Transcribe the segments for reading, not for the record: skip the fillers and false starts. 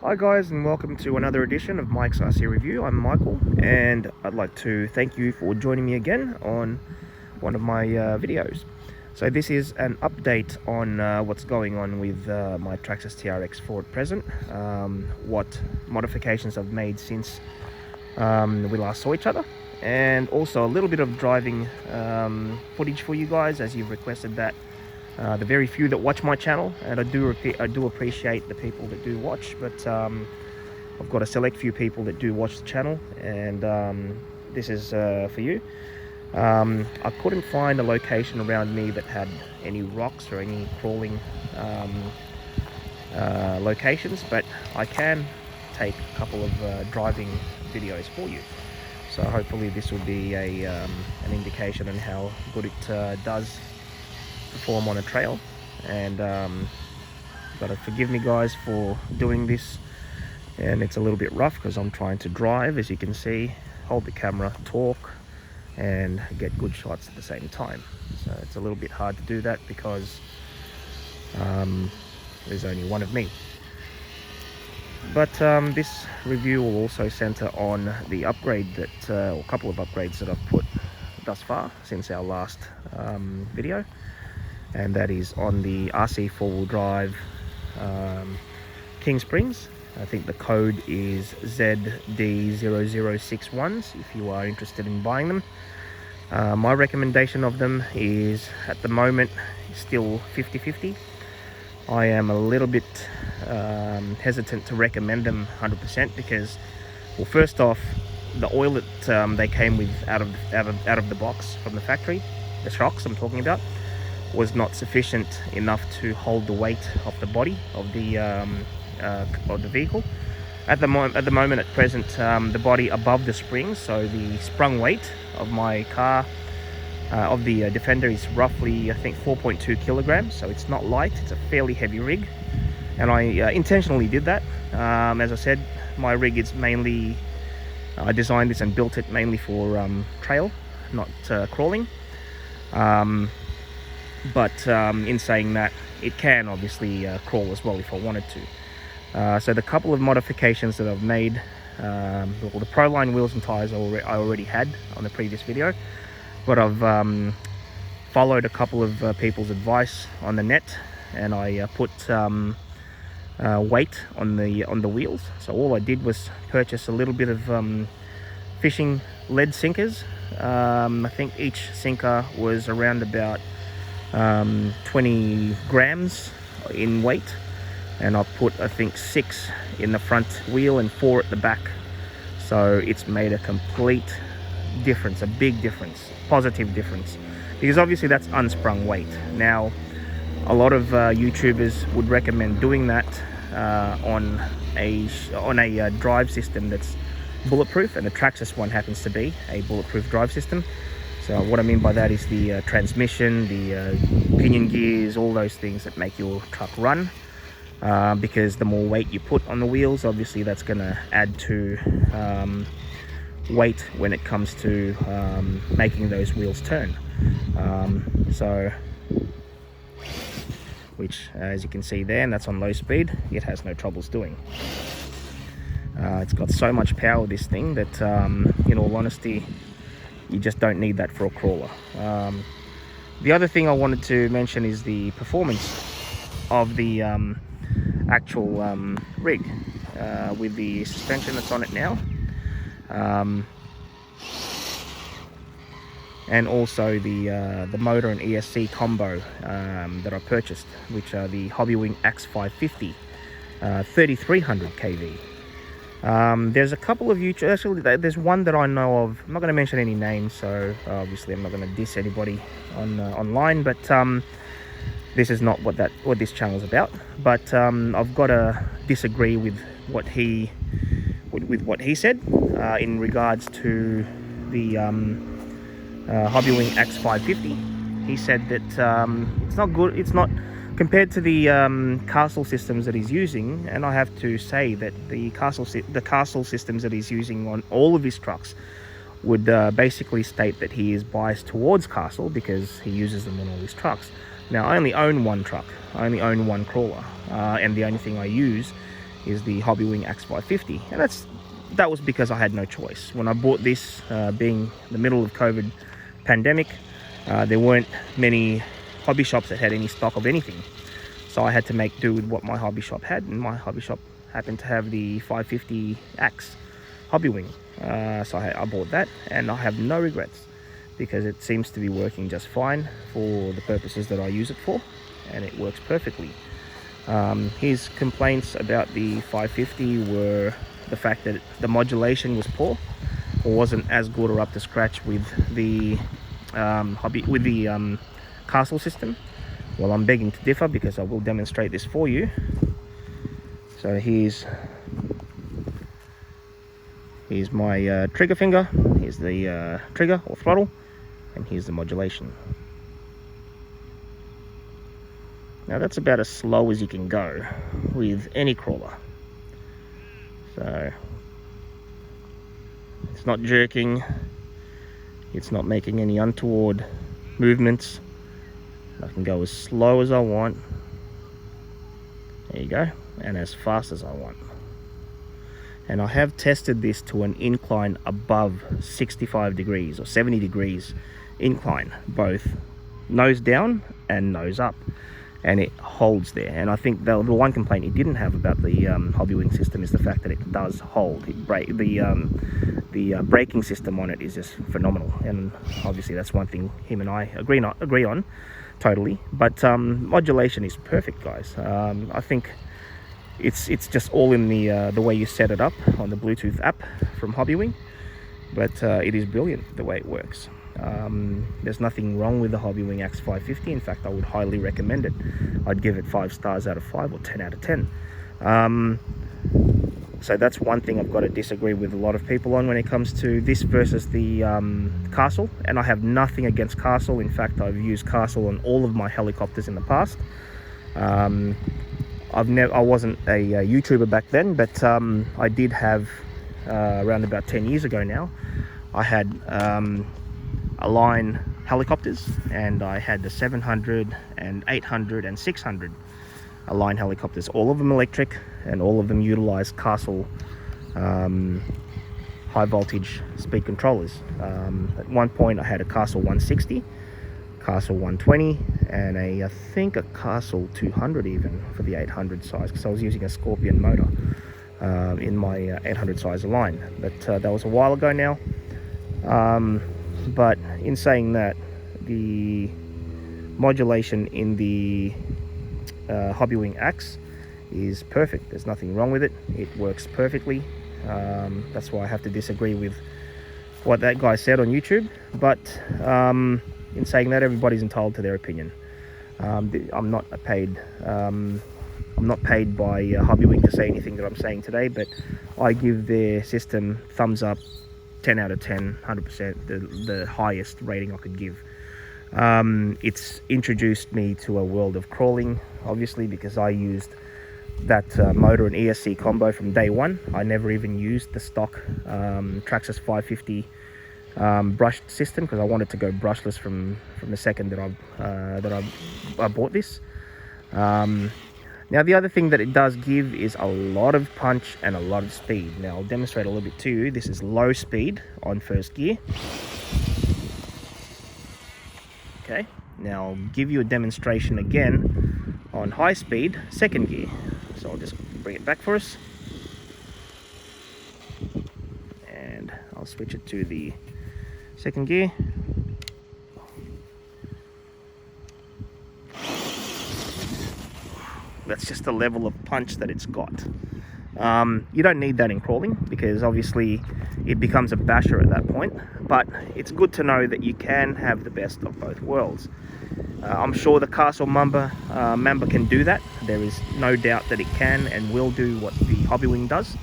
Hi guys, and welcome to another edition of Mike's RC Review. I'm Michael, and I'd like to thank you for joining me again on one of my videos. So this is an update on what's going on with my Traxxas TRX4 at present, what modifications I've made since we last saw each other, and also a little bit of driving footage for you guys, as you've requested that. The very few that watch my channel, and I do appreciate the people that do watch, but I've got a select few people that do watch the channel, and this is for you. I couldn't find a location around me that had any rocks or any crawling locations, but I can take a couple of driving videos for you. So hopefully this will be an indication on how good it does perform on a trail. And gotta forgive me guys for doing this, and it's a little bit rough because I'm trying to drive, as you can see, hold the camera, talk, and get good shots at the same time. So it's a little bit hard to do that because there's only one of me. But this review will also center on the upgrade that, or a couple of upgrades that I've put thus far since our last video. And that is on the RC4 drive King Springs. I think the code is ZD-0061 if you are interested in buying them. My recommendation of them is, at the moment, still 50-50. I am a little bit hesitant to recommend them 100% because, well, first off, the oil that they came with out of the box from the factory, the shocks I'm talking about, was not sufficient enough to hold the weight of the body of the vehicle. At the moment, at present, the body above the springs, so the sprung weight of my car, of the Defender, is roughly, I think, 4.2 kilograms. So it's not light; it's a fairly heavy rig, and I intentionally did that. As I said, my rig is mainly, I designed this and built it mainly for trail, not crawling. But in saying that, it can obviously crawl as well if I wanted to. So the couple of modifications that I've made, well, the Proline wheels and tires I already had on the previous video, but I've followed a couple of people's advice on the net, and I put weight on the wheels. So all I did was purchase a little bit of fishing lead sinkers. I think each sinker was around about 20 grams in weight, and I put, I think, 6 in the front wheel and 4 at the back. So it's made a complete difference, a big difference, positive difference, because obviously that's unsprung weight. Now, a lot of YouTubers would recommend doing that on a drive system that's bulletproof, and the Traxxas one happens to be a bulletproof drive system. So what I mean by that is the transmission, the pinion gears, all those things that make your truck run. Because the more weight you put on the wheels, obviously that's going to add to weight when it comes to making those wheels turn. Which, as you can see there, and that's on low speed, it has no troubles doing. It's got so much power, this thing, that in all honesty, you just don't need that for a crawler. The other thing I wanted to mention is the performance of the actual rig with the suspension that's on it now, and also the motor and ESC combo that I purchased, which are the Hobbywing X550 3300 kV. There's a couple of YouTube, actually there's one that I know of. I'm not going to mention any names, so obviously I'm not going to diss anybody online, but this is not what this channel is about. But I've got to disagree with what he said in regards to the Hobbywing X550. He said that it's not good. It's not compared to the castle systems that he's using, and I have to say that the castle systems that he's using on all of his trucks would basically state that he is biased towards castle because he uses them on all his trucks. Now, I only own one truck. I only own one crawler, and the only thing I use is the Hobbywing Axe 550, and that was because I had no choice. When I bought this, being the middle of COVID pandemic, there weren't many hobby shops that had any stock of anything, so I had to make do with what my hobby shop had, and my hobby shop happened to have the 550 Axe Hobbywing, so I bought that, and I have no regrets because it seems to be working just fine for the purposes that I use it for, and it works perfectly. His complaints about the 550 were the fact that the modulation was poor, or wasn't as good or up to scratch with the Castle system. Well, I'm begging to differ because I will demonstrate this for you. So here's my trigger finger, here's the trigger or throttle, and here's the modulation. Now that's about as slow as you can go with any crawler. So it's not jerking, it's not making any untoward movements. I can go as slow as I want, there you go, and as fast as I want. And I have tested this to an incline above 65 degrees or 70 degrees incline, both nose down and nose up, and it holds there. And I think the one complaint it didn't have about the Hobbywing system is the fact that it does hold. The braking system on it is just phenomenal, and obviously that's one thing him and I agree on totally. But modulation is perfect, guys. I think it's just all in the way you set it up on the Bluetooth app from Hobbywing, but it is brilliant the way it works. There's nothing wrong with the Hobbywing Axe 550. In fact, I would highly recommend it. I'd give it 5 stars out of 5 or 10 out of 10. So that's one thing I've got to disagree with a lot of people on when it comes to this versus the Castle. And I have nothing against Castle. In fact, I've used Castle on all of my helicopters in the past. I wasn't a YouTuber back then, but I did have around about 10 years ago now, I had Align helicopters, and I had the 700 and 800 and 600 Align helicopters, all of them electric, and all of them utilize Castle high voltage speed controllers. At one point I had a Castle 160, Castle 120, and I think a Castle 200 even for the 800 size, because I was using a Scorpion motor in my 800 size Align, but that was a while ago now. But in saying that, the modulation in the Hobbywing Axe is perfect. There's nothing wrong with it. It works perfectly. That's why I have to disagree with what that guy said on YouTube. But in saying that, everybody's entitled to their opinion. I'm not paid by Hobbywing to say anything that I'm saying today, but I give their system thumbs up, 10 out of 10, 100%, the highest rating I could give. It's introduced me to a world of crawling, obviously, because I used that motor and ESC combo from day one. I never even used the stock Traxxas 550 brushed system, because I wanted to go brushless from the second that I bought this. Now the other thing that it does give is a lot of punch and a lot of speed. Now I'll demonstrate a little bit to you. This is low speed on first gear. Okay, now I'll give you a demonstration again on high speed second gear. So I'll just bring it back for us, and I'll switch it to the second gear. That's just the level of punch that it's got. You don't need that in crawling, because obviously it becomes a basher at that point, but it's good to know that you can have the best of both worlds. I'm sure the Castle Mamba can do that. There is no doubt that it can and will do what the Hobbywing does.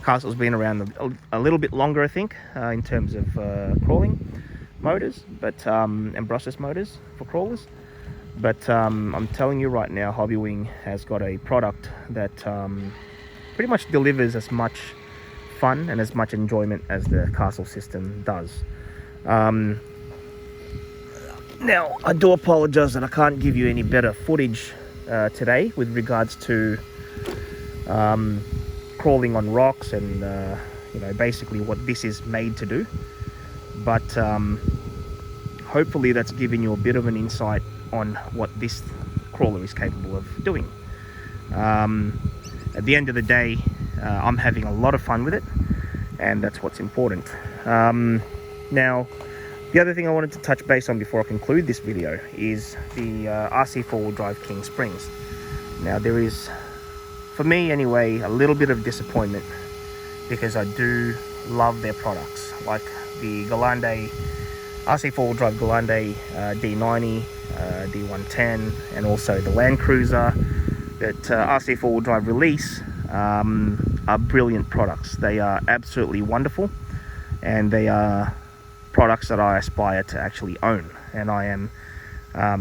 Castle's been around a little bit longer, I think, in terms of crawling motors, but and brushless motors for crawlers. But I'm telling you right now, Hobbywing has got a product that pretty much delivers as much fun and as much enjoyment as the Castle system does. Now, I do apologize that I can't give you any better footage today with regards to crawling on rocks and you know, basically what this is made to do. But hopefully that's given you a bit of an insight on what this crawler is capable of doing. At the end of the day, I'm having a lot of fun with it, and that's what's important. Now, the other thing I wanted to touch base on before I conclude this video is the RC4 drive King springs. Now, there is, for me anyway, a little bit of disappointment because I do love their products, like the Galande RC4 drive Galande D90, D110, and also the Land Cruiser that RC4 drive release are brilliant products. They are absolutely wonderful, and they are products that I aspire to actually own, and I am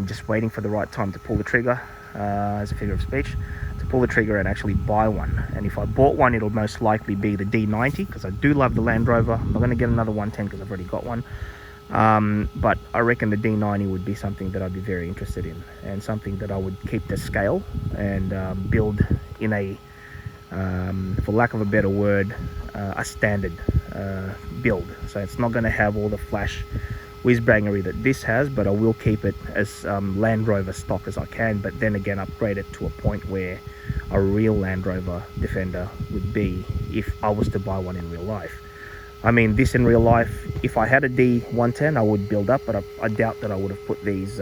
just waiting for the right time to pull the trigger, as a figure of speech, to pull the trigger and actually buy one. And if I bought one, it'll most likely be the D90, because I do love the Land Rover. I'm not going to get another 110 because I've already got one, but I reckon the D90 would be something that I'd be very interested in, and something that I would keep to scale and build in a, for lack of a better word, a standard build. So it's not going to have all the flash whiz-bangery that this has, but I will keep it as Land Rover stock as I can, but then again upgrade it to a point where a real Land Rover Defender would be if I was to buy one in real life. I mean, this in real life, if I had a D110, I would build up, but I doubt that I would have put these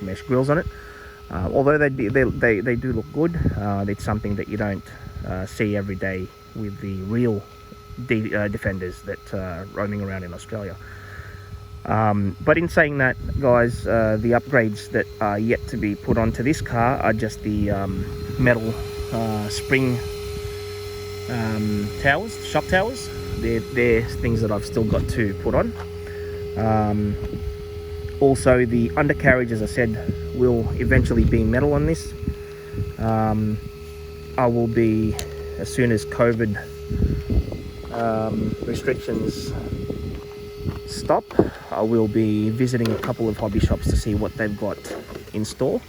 mesh grills on it. Although they do look good, it's something that you don't see every day with the real Defenders that are roaming around in Australia. But in saying that, guys, the upgrades that are yet to be put onto this car are just the metal spring towers, shock towers. They're things that I've still got to put on. Also, the undercarriage, as I said, will eventually be metal on this. I will be, as soon as COVID restrictions stop, I will be visiting a couple of hobby shops to see what they've got in store,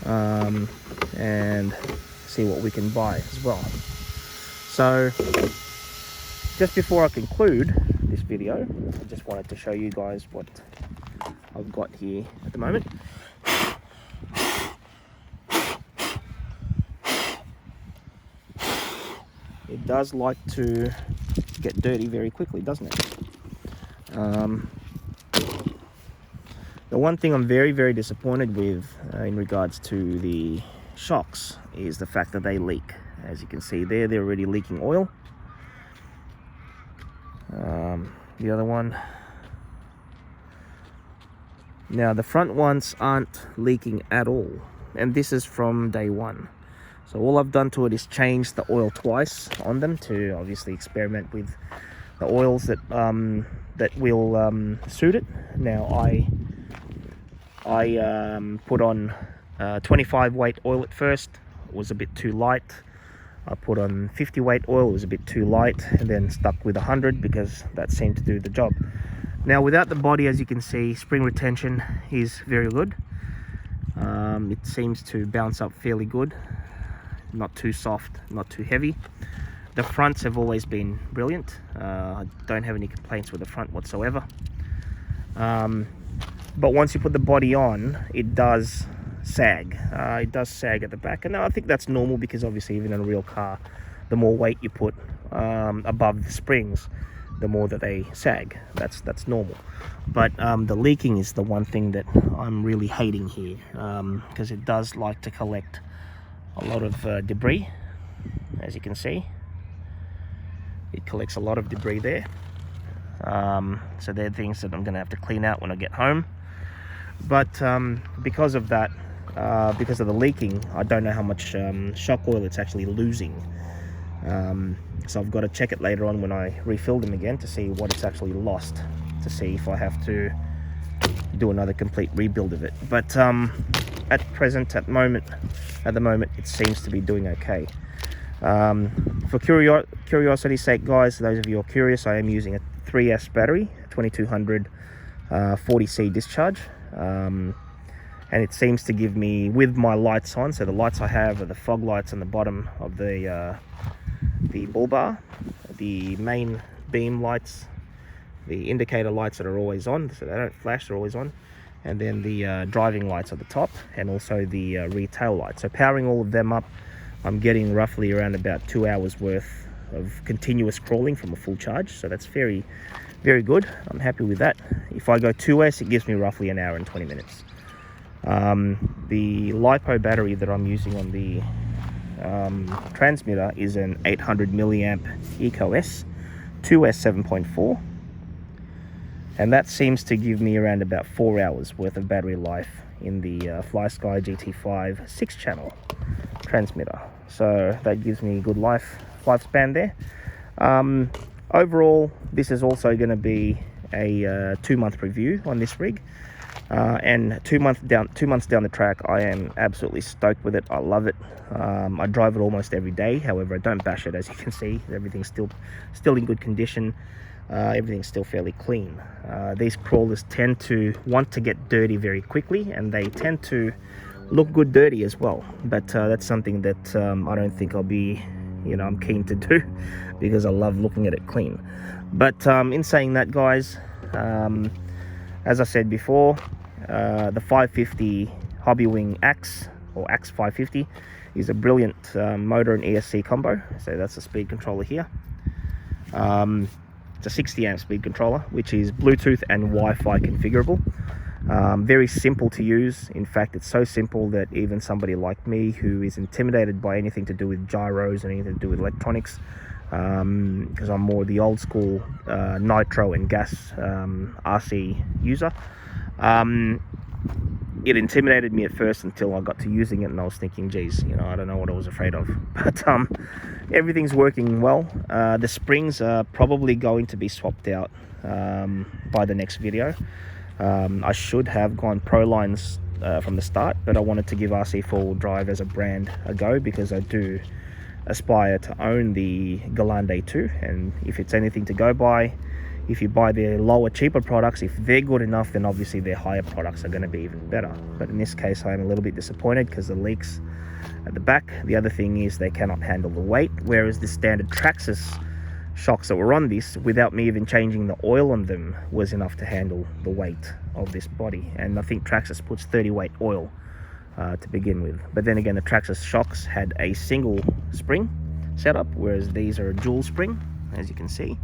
and see what we can buy as well. So just before I conclude this video, I just wanted to show you guys what I've got here at the moment. It does like to get dirty very quickly, doesn't it? The one thing I'm very, very disappointed with in regards to the shocks is the fact that they leak. As you can see there, they're already leaking oil. The other one. Now the front ones aren't leaking at all, and this is from day one. So all I've done to it is change the oil twice on them to obviously experiment with the oils that that will suit it. Now I put on 25 weight oil at first. It was a bit too light. I put on 50 weight oil, it was a bit too light, and then stuck with 100 because that seemed to do the job. Now without the body, as you can see, spring retention is very good. It seems to bounce up fairly good, not too soft, not too heavy. The fronts have always been brilliant. I don't have any complaints with the front whatsoever. But once you put the body on, it does sag. It does sag at the back, and I think that's normal because obviously even in a real car, the more weight you put above the springs, the more that they sag. That's normal. But the leaking is the one thing that I'm really hating here, because it does like to collect a lot of debris. As you can see, it collects a lot of debris there. So they're things that I'm going to have to clean out when I get home. But because of that, because of the leaking, I don't know how much shock oil it's actually losing. So I've got to check it later on when I refill them again to see what it's actually lost, to see if I have to do another complete rebuild of it. But at the moment it seems to be doing okay. For curiosity's sake, guys, those of you who are curious, I am using a 3S battery, 2200 40C discharge. and it seems to give me, with my lights on, so the lights I have are the fog lights on the bottom of the bull bar, the main beam lights, the indicator lights that are always on, so they don't flash, they're always on, and then the driving lights at the top, and also the rear tail light. So powering all of them up, I'm getting roughly around about 2 hours worth of continuous crawling from a full charge, so that's very, very good. I'm happy with that. If I go 2S, it gives me roughly an hour and 20 minutes. The LiPo battery that I'm using on the transmitter is an 800 milliamp EcoS 2S 7.4, and that seems to give me around about 4 hours worth of battery life in the FlySky GT5 6-channel transmitter. So that gives me good lifespan there. Overall, this is also going to be a 2-month review on this rig, and 2 months down the track, I am absolutely stoked with it. I love it. I drive it almost every day. However, I don't bash it. As you can see, everything's still in good condition. Everything's still fairly clean. These crawlers tend to want to get dirty very quickly, and they tend to look good dirty as well. But that's something that I don't think I'll be, I'm keen to do, because I love looking at it clean. But in saying that, guys, as I said before, the 550 Hobbywing Axe, or Axe 550, is a brilliant motor and ESC combo. So that's the speed controller here. It's a 60 amp speed controller, which is Bluetooth and Wi-Fi configurable. Very simple to use. In fact, it's so simple that even somebody like me, who is intimidated by anything to do with gyros and anything to do with electronics, because I'm more the old school nitro and gas RC user, it intimidated me at first until I got to using it, and I was thinking, geez, I don't know what I was afraid of. But everything's working well. The springs are probably going to be swapped out by the next video. I should have gone Pro lines from the start, but I wanted to give RC4 Drive as a brand a go, because I do aspire to own the Galande 2, and if it's anything to go by, if you buy their lower, cheaper products, if they're good enough, then obviously their higher products are going to be even better. But in this case, I'm a little bit disappointed because the leaks at the back. The other thing is they cannot handle the weight, whereas the standard Traxxas shocks that were on this, without me even changing the oil on them, was enough to handle the weight of this body. And I think Traxxas puts 30 weight oil to begin with. But then again, the Traxxas shocks had a single spring setup, whereas these are a dual spring, as you can see.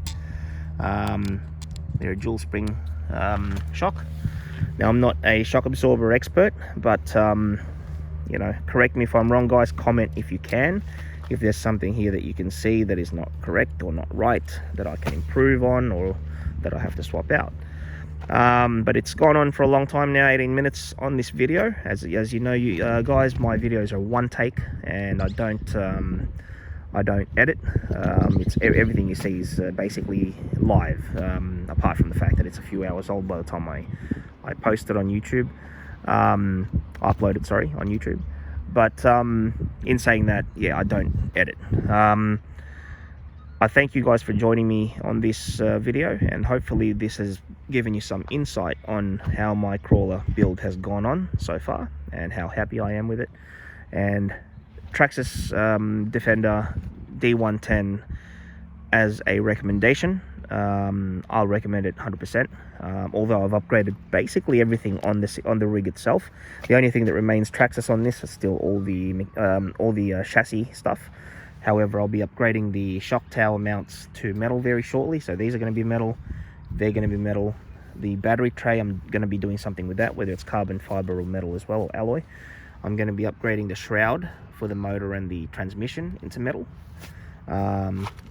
They're a dual spring shock. Now, I'm not a shock absorber expert, but correct me if I'm wrong, guys. Comment if you can, if there's something here that you can see that is not correct or not right, that I can improve on, or that I have to swap out. But it's gone on for a long time now, 18 minutes on this video. As you know, guys, my videos are one take, and I don't edit. It's everything you see is basically live, apart from the fact that it's a few hours old by the time I post it on YouTube, upload it, sorry, on YouTube. But in saying that, yeah, I don't edit. I thank you guys for joining me on this video, and hopefully this has given you some insight on how my crawler build has gone on so far, and how happy I am with it. And Traxxas Defender D110 as a recommendation, I'll recommend it 100%. Although I've upgraded basically everything on the rig itself. The only thing that remains Traxxas on this is still all the chassis stuff. However, I'll be upgrading the shock tower mounts to metal very shortly. So these are going to be metal. They're going to be metal. The battery tray, I'm going to be doing something with that, whether it's carbon fiber or metal as well, or alloy. I'm going to be upgrading the shroud for the motor and the transmission into metal.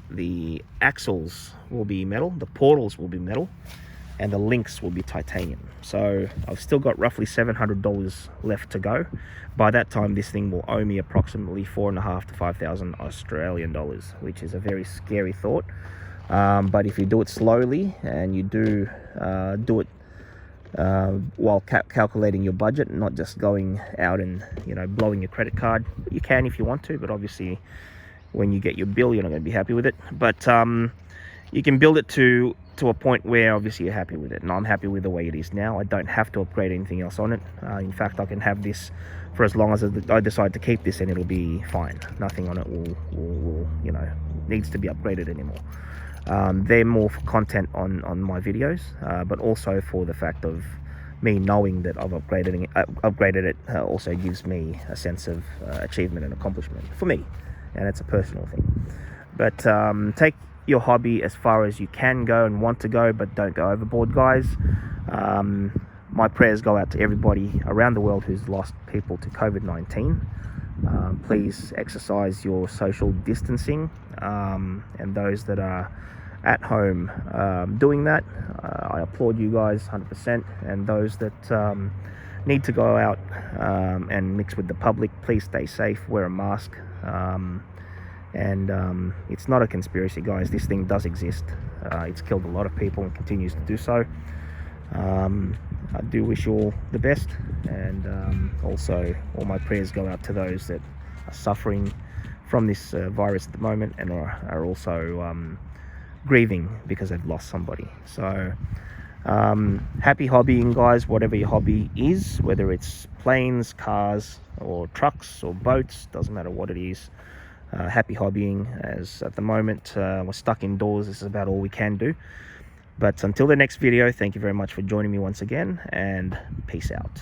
The axles will be metal, the portals will be metal, and the links will be titanium. So I've still got roughly $700 left to go. By that time, this thing will owe me approximately $4,500 to $5,000 Australian dollars, which is a very scary thought. But if you do it slowly, and you do it while calculating your budget, and not just going out and blowing your credit card, you can if you want to, but obviously when you get your bill, you're not going to be happy with it. But you can build it to to a point where obviously you're happy with it, and I'm happy with the way it is now. I don't have to upgrade anything else on it. In fact, I can have this for as long as I decide to keep this, and it'll be fine. Nothing on it will you know, needs to be upgraded anymore. They're more for content on my videos, but also for the fact of me knowing that I've upgraded it also gives me a sense of achievement and accomplishment for me, and it's a personal thing. But take your hobby as far as you can go and want to go, but don't go overboard, guys. My prayers go out to everybody around the world who's lost people to COVID-19. Please exercise your social distancing, and those that are at home doing that, I applaud you guys 100%. And those that need to go out and mix with the public, please stay safe, wear a mask. It's not a conspiracy, guys. This thing does exist. It's killed a lot of people and continues to do so. I do wish you all the best, and also all my prayers go out to those that are suffering from this virus at the moment, and are also grieving because they've lost somebody. So happy hobbying, guys, whatever your hobby is, whether it's planes, cars, or trucks, or boats, doesn't matter what it is. Happy hobbying, as at the moment we're stuck indoors. This is about all we can do. But until the next video, thank you very much for joining me once again, and peace out.